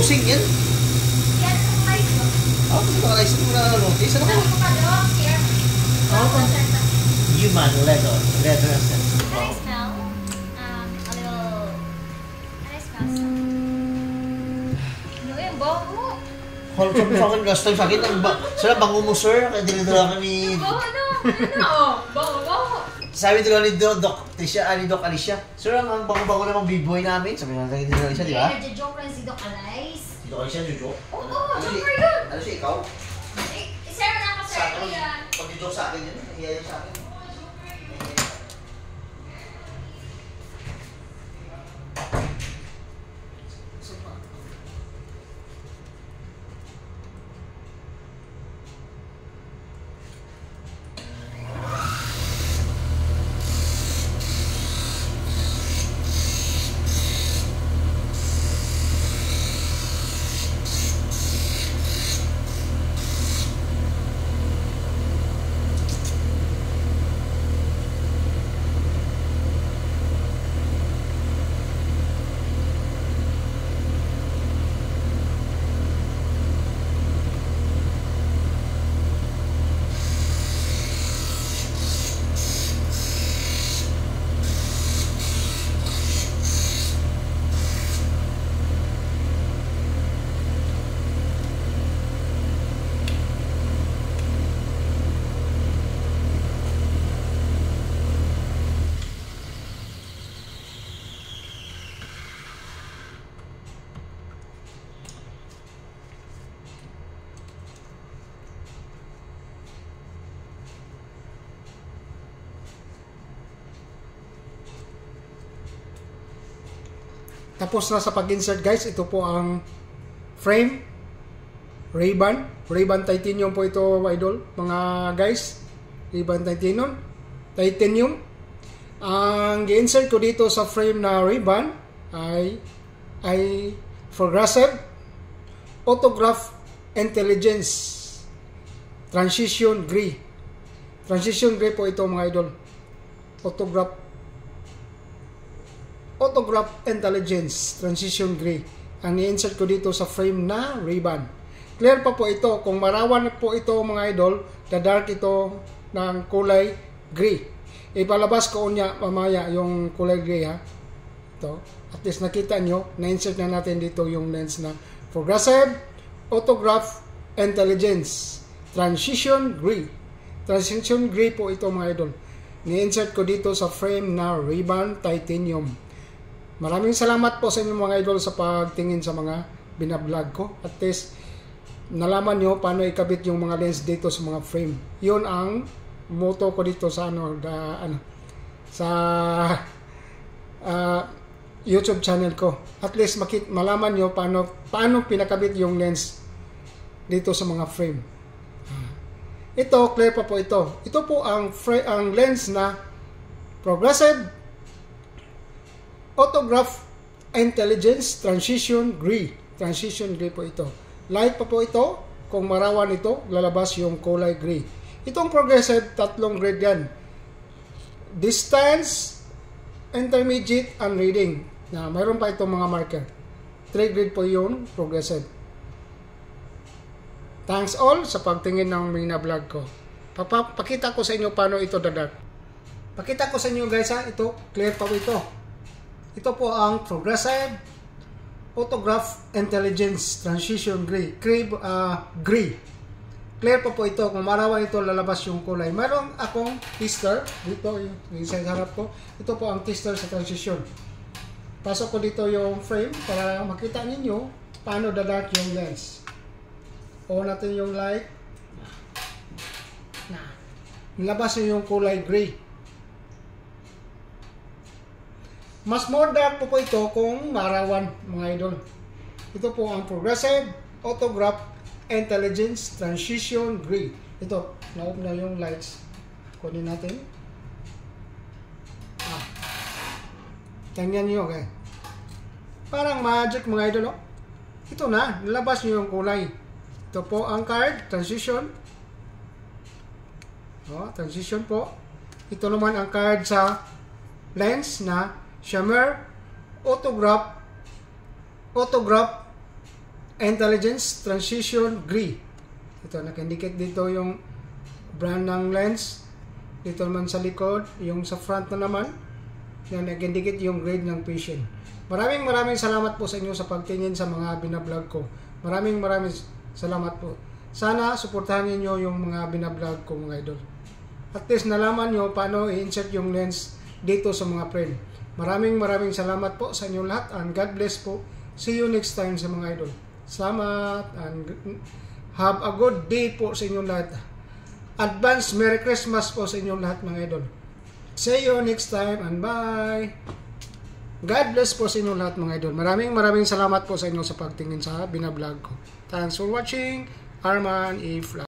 Busing yan. Yan ang may ito. Ako ito nakalaisa mo na notice. Ano ko? Ano pa doon? Here. Human leather. Leather set. Can I smell? A little... Can I smell some? Ano yung bango? Kung sabi sa akin, last time sa akin, sila bango mo sir, kaya dinadala ka ni... Bango ano? Ano? Bango. Sabi nila ni Doc Alicia, sir, ang bango-bango namang b-boy namin. Sabi nila ni Doc Alicia, di ba? Nagja-joke lang si Doc Alice. Si Doc Alicia, joke? Oo, joke yun. Ano siya, ikaw? Sir, wala ka sir. Pag-joke sa akin yun, nahiya yun sa akin. Tapos na sa pag-insert guys, ito po ang frame Ray-Ban titanium po ito idol mga guys. Ray-Ban titanium. Ang i-insert ko dito sa frame na Ray-Ban ay progressive autograph intelligence transition gray po ito mga idol. Autograph intelligence transition gray ang i-insert ko dito sa frame na Ray-Ban. Clear pa po ito. Kung marawan po ito mga idol, dark ito ng kulay gray. Ipalabas ko unya mamaya yung kulay gray ha. Ito. At least nakita nyo, na-insert na natin dito yung lens na progressive autograph intelligence transition gray. Transition gray po ito mga idol. Ni-insert ko dito sa frame na Ray-Ban titanium. Maraming salamat po sa inyo mga idol sa pagtingin sa mga binablog ko. At least nalaman nyo paano ikabit yung mga lens dito sa mga frame. Yun ang motto ko dito sa YouTube channel ko. At least malaman nyo paano pinakabit yung lens dito sa mga frame. Ito, clear pa po ito. Ito po ang lens na progressive autograph intelligence transition gray po ito. Light pa po ito. Kung marawan ito, lalabas yung kulay gray. Itong progressive, tatlong grade yan. Distance, intermediate, and reading. Mayroon pa itong mga marker. 3 grade po yung progressive. Thanks all sa pagtingin ng mga vlog ko. Pakita ko sa inyo paano ito dadat. Pakita ko sa inyo guys ha. Ito, clear pa po ito. Ito po ang progressive autograph intelligence transition gray. Gray. Clear pa po ito. Kung marawan ito, lalabas yung kulay. Mayroon akong tester. Dito, yung sa harap ko. Ito po ang tester sa transition. Pasok ko dito yung frame para makita ninyo paano dadark yung lens. On natin yung light. Nilabas nyo yung kulay gray. Mas more dark po ito kung marawan mga idol. Ito po ang progressive autograph intelligence transition gray. Ito, na-off na yung lights. Kunin natin. Tingnan nyo okay. Parang magic mga idol. Ito na, nilabas nyo yung kulay. Ito po ang card, transition. Transition po. Ito naman ang card sa lens na shimmer autograph Intelligence Transition Gray. Ito, naka-indicate dito yung brand ng lens. Dito naman sa likod, yung sa front na naman, yan, nag-indicate yung grade ng patient. Maraming salamat po sa inyo sa pagtingin sa mga binablog ko. Maraming salamat po. Sana suportahan niyo yung mga binablog ko, mga idol. At least nalaman nyo paano i-insert yung lens dito sa mga frame. Maraming salamat po sa inyo lahat, and God bless po. See you next time sa mga idol. Salamat and have a good day po sa inyo lahat. Advance Merry Christmas po sa inyo lahat, mga idol. See you next time and bye. God bless po sa inyo lahat, mga idol. Maraming salamat po sa inyo sa pagtingin sa binablog ko. Thanks for watching. Arman E. Vlog.